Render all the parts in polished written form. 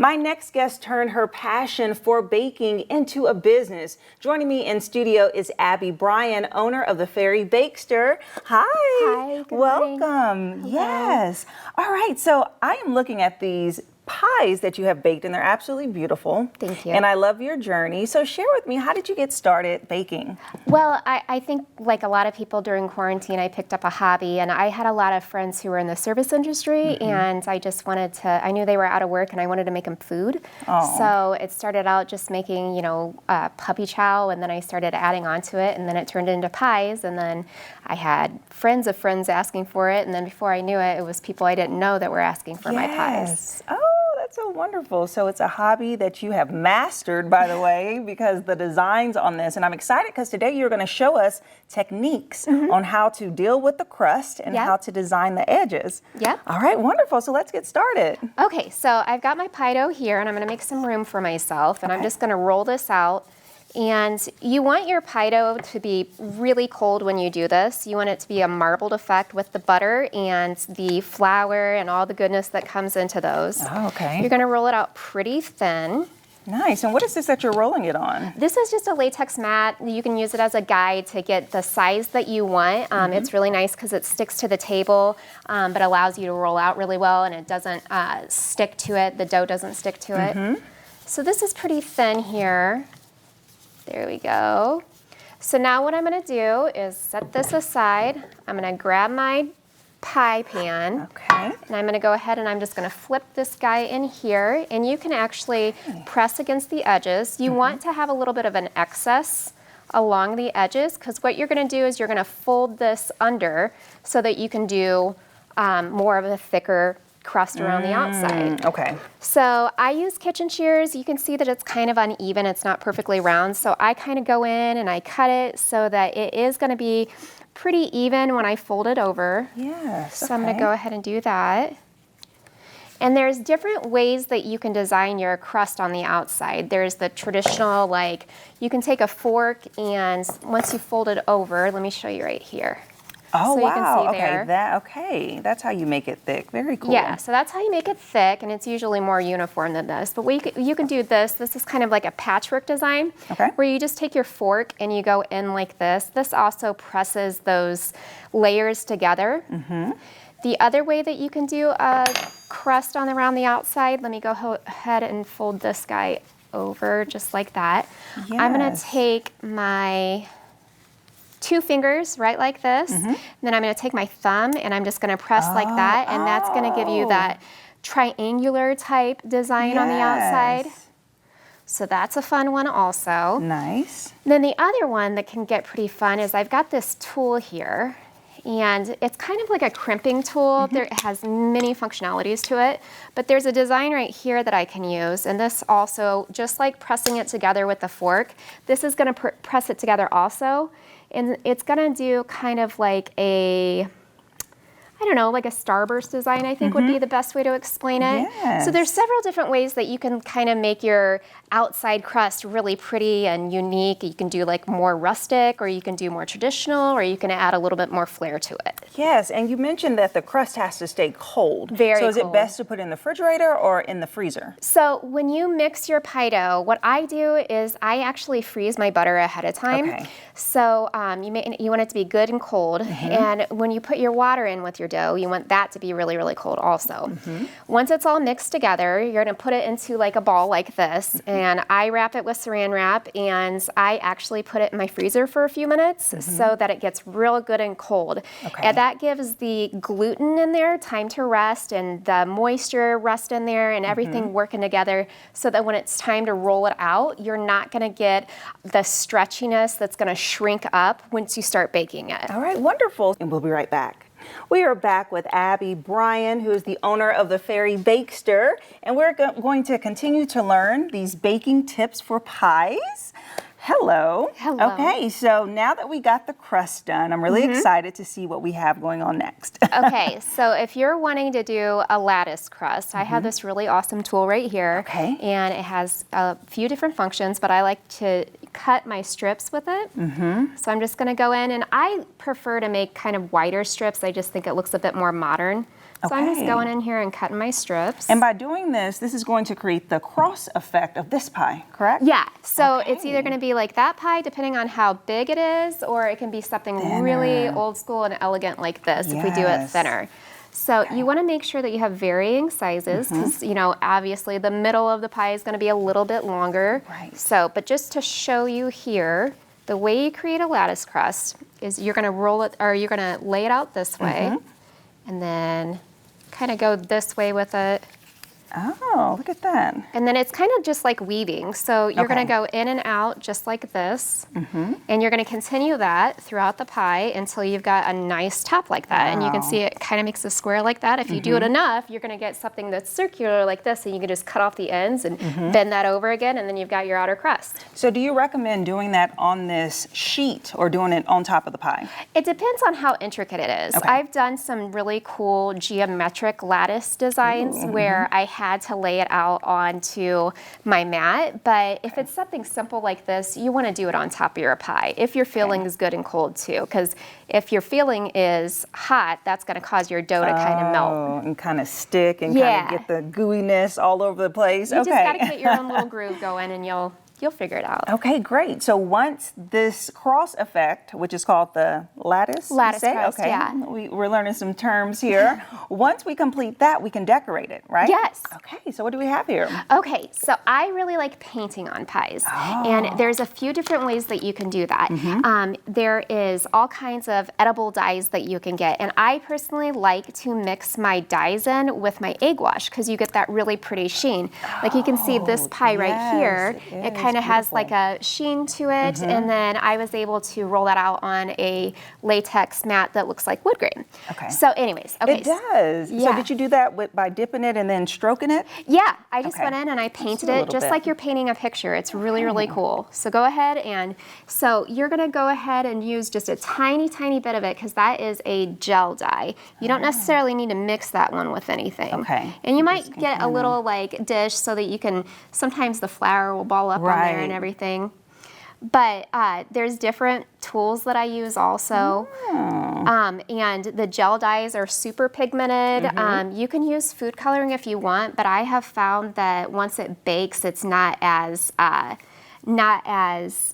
My next guest turned her passion for baking into a business. Joining me in studio is Abby Bryan, owner of the Fairy Bakester. Hi. Hi, good Welcome. morning. Yes. All right, so I am looking at these pies that you have baked, and they're absolutely beautiful. Thank you. And I love your journey. So share with me, how did you get started baking? Well, I think like a lot of people during quarantine, I picked up a hobby, and I had a lot of friends who were in the service industry, and I just wanted to, I knew they were out of work and I wanted to make them food. Oh. So it started out just making, puppy chow, and then I started adding on to it, and then it turned into pies, and then I had friends of friends asking for it, and then before I knew it, it was people I didn't know that were asking for my pies. Oh, that's so wonderful. So it's a hobby that you have mastered, by the way, because the designs on this, and I'm excited because today you're going to show us techniques on how to deal with the crust and how to design the edges. Yeah. All right, wonderful. So let's get started. Okay, so I've got my pie dough here, and I'm going to make some room for myself, and I'm just going to roll this out. And you want your pie dough to be really cold when you do this. You want it to be a marbled effect with the butter and the flour and all the goodness that comes into those. Oh, okay. You're going to roll it out pretty thin. Nice. And what is this that you're rolling it on? This is just a latex mat. You can use it as a guide to get the size that you want. It's really nice because it sticks to the table, but allows you to roll out really well, and it doesn't stick to it. The dough doesn't stick to it. So this is pretty thin here. There we go. So now what I'm going to do is set this aside. I'm going to grab my pie pan. Okay. And I'm going to go ahead and I'm just going to flip this guy in here. And you can actually press against the edges. You want to have a little bit of an excess along the edges, because what you're going to do is you're going to fold this under so that you can do more of a thicker crust around the outside. Okay. So I use kitchen shears. You can see that it's kind of uneven. It's not perfectly round. So I kind of go in and I cut it so that it is going to be pretty even when I fold it over. Yes. So I'm going to go ahead and do that. And there's different ways that you can design your crust on the outside. There's the traditional, like, you can take a fork and once you fold it over, let me show you right here. Oh, so wow. You can see there. Okay. That's how you make it thick. Very cool. Yeah, so that's how you make it thick, and it's usually more uniform than this. But you can do this. This is kind of like a patchwork design, where you just take your fork and you go in like this. This also presses those layers together. The other way that you can do a crust around the outside, let me go ahead and fold this guy over just like that. Yes. I'm going to take my 2 fingers, right like this. And then I'm going to take my thumb and I'm just going to press like that. And that's going to give you that triangular type design on the outside. So that's a fun one also. Nice. Then the other one that can get pretty fun is I've got this tool here. And it's kind of like a crimping tool. It has many functionalities to it, but there's a design right here that I can use. And this also, just like pressing it together with the fork, this is going to press it together also. And it's going to do kind of like a, I don't know, like a starburst design, I think would be the best way to explain it. Yes. So there's several different ways that you can kind of make your outside crust really pretty and unique. You can do like more rustic, or you can do more traditional, or you can add a little bit more flair to it. Yes, and you mentioned that the crust has to stay cold. Very So is cold. it best to put it in the refrigerator or in the freezer? So when you mix your pie dough, what I do is I actually freeze my butter ahead of time. Okay. So you want it to be good and cold. And when you put your water in with your dough, you want that to be really, really cold also. Once it's all mixed together, you're going to put it into like a ball like this. And I wrap it with saran wrap, and I actually put it in my freezer for a few minutes so that it gets real good and cold. And that gives the gluten in there time to rest, and the moisture rest in there, and everything working together, so that when it's time to roll it out, you're not going to get the stretchiness that's going to shrink up once you start baking it. All right, wonderful. And we'll be right back. We are back with Abby Bryan, who is the owner of the Fairy Bakester, and we're going to continue to learn these baking tips for pies. Hello. Hello. Okay, so now that we got the crust done, I'm really excited to see what we have going on next. Okay, so if you're wanting to do a lattice crust, I have this really awesome tool right here. Okay. And it has a few different functions, but I like to cut my strips with it. So I'm just gonna go in, and I prefer to make kind of wider strips. I just think it looks a bit more modern. So I'm just Okay. going in here and cutting my strips. And by doing this, this is going to create the cross effect of this pie, correct? Yeah, so it's Okay. either going to be like that pie, depending on how big it is, or it can be something really Thinner. old school and elegant like this if we do it Yes. thinner. So you want to make sure that you have varying sizes because, you know, obviously the middle of the pie is going to be a little bit longer. Right. So, but just to show you here, the way you create a lattice crust is you're going to roll it, or you're going to lay it out this way, and then kind of go this way with it. Oh, look at that. And then it's kind of just like weaving. So you're going to go in and out just like this. And you're going to continue that throughout the pie until you've got a nice top like that. And you can see it kind of makes a square like that. If you do it enough, you're going to get something that's circular like this, and you can just cut off the ends and bend that over again, and then you've got your outer crust. So do you recommend doing that on this sheet or doing it on top of the pie? It depends on how intricate it is. Okay. I've done some really cool geometric lattice designs where I had to lay it out onto my mat, but if it's something simple like this, you want to do it on top of your pie if your filling is good and cold too, because if your filling is hot, that's going to cause your dough to kind of melt. Oh, and kind of stick and Yeah. kind of get the gooiness all over the place. You Okay. just got to get your own little groove going, and you'll figure it out. Okay, great. So once this cross effect, which is called the lattice, you Lattice say? crust, okay. yeah. We're learning some terms here. Once we complete that, we can decorate it, right? Yes. Okay, so what do we have here? Okay, so I really like painting on pies, and there's a few different ways that you can do that. There is all kinds of edible dyes that you can get, and I personally like to mix my dyes in with my egg wash because you get that really pretty sheen. Like you can see this pie right here, yes, it kind of has beautiful. like a sheen to it, and then I was able to roll that out on a latex mat that looks like wood grain. Okay. So anyways, okay. It does. So Yeah. did you do that by dipping it and then stroking it? Yeah, I just Okay. went in and I painted do a it little just bit. like you're painting a picture. It's really, really cool. So go ahead and, so you're gonna go ahead and use just a tiny, tiny bit of it because that is a gel dye. You don't necessarily need to mix that one with anything. Okay. And you You might just can get a kinda- little like dish so that you can, sometimes the flour will ball up on there Right. and everything. But there's different tools that I use also. And the gel dyes are super pigmented. You can use food coloring if you want, but I have found that once it bakes, it's not as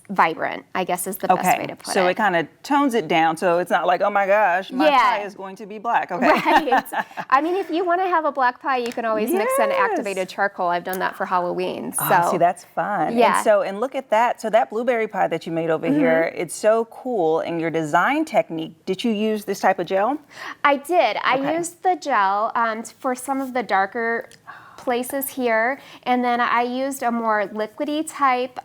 vibrant, I guess is the best way to put so it. it kind of tones it down, so it's not like, oh my gosh, my Yeah. pie is going to be black. Okay. Right. I mean, if you want to have a black pie, you can always mix in Yes. activated charcoal. I've done that for Halloween. So Oh, see, that's fun. Yeah. And look at that. So that blueberry pie that you made over here, it's so cool. And your design technique, did you use this type of gel? I did. I Okay. used the gel for some of the darker places here, and then I used a more liquidy type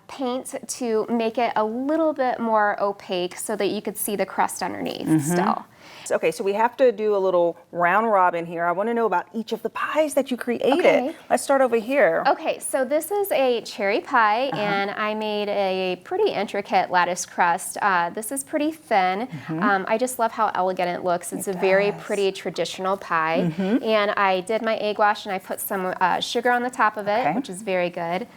paint to make it a little bit more opaque so that you could see the crust underneath still. Okay, so we have to do a little round robin here. I want to know about each of the pies that you created. Okay. Let's start over here. Okay, so this is a cherry pie, and I made a pretty intricate lattice crust. This is pretty thin. I just love how elegant it looks. It's a very pretty traditional pie. And I did my egg wash, and I put some sugar on the top of it, Okay. which is very good.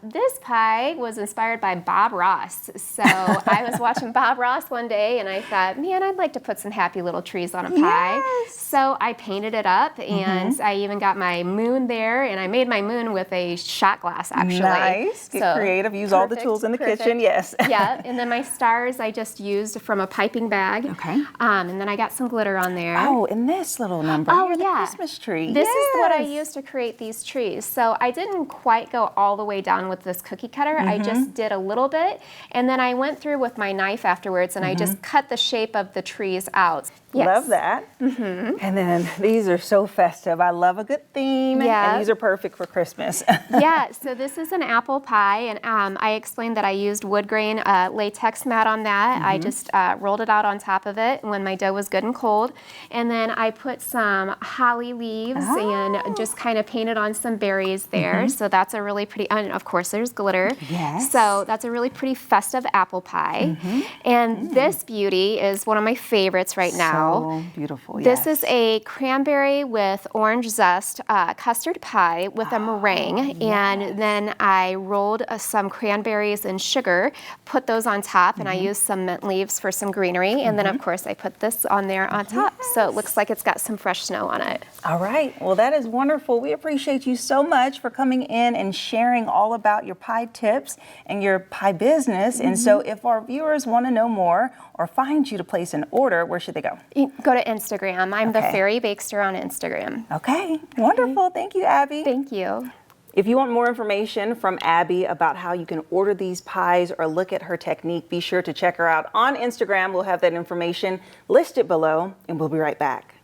This pie was inspired by Bob Ross. So I was watching Bob Ross one day, and I thought, man, I'd like to put some happy little trees on a pie. Yes. So I painted it up, and I even got my moon there, and I made my moon with a shot glass, actually. Nice. Get So, creative. Use all the tools in the kitchen. Yes. Yeah, and then my stars I just used from a piping bag. Okay. And then I got some glitter on there. Oh, and this little number Oh, here, the yeah. Christmas tree. This is what I Yes. used to create these trees. So I didn't quite go all the way down with this cookie cutter. I just did a little bit. And then I went through with my knife afterwards and I just cut the shape of the trees out. Yes. Love that. And then these are so festive. I love a good theme. Yeah. And these are perfect for Christmas. Yeah, so this is an apple pie, and I explained that I used wood grain latex mat on that. I just rolled it out on top of it when my dough was good and cold. And then I put some holly leaves and just kind of painted on some berries there. So that's a really pretty, and of course there's glitter. Yes. So that's a really pretty festive apple pie. And this beauty is one of my favorites. favorites right now. So beautiful, This yes. is a cranberry with orange zest custard pie with a meringue, and then I rolled some cranberries in sugar, put those on top, and I used some mint leaves for some greenery, and then of course I put this on there on top, so it looks like it's got some fresh snow on it. All right, well that is wonderful. We appreciate you so much for coming in and sharing all about your pie tips and your pie business. And so if our viewers want to know more or find you to place an order, where should they go? You go to Instagram. I'm the Okay. Fairy Bakester on Instagram. Okay, wonderful. Thank you, Abby. Thank you. If you want more information from Abby about how you can order these pies or look at her technique, be sure to check her out on Instagram. We'll have that information listed below, and we'll be right back.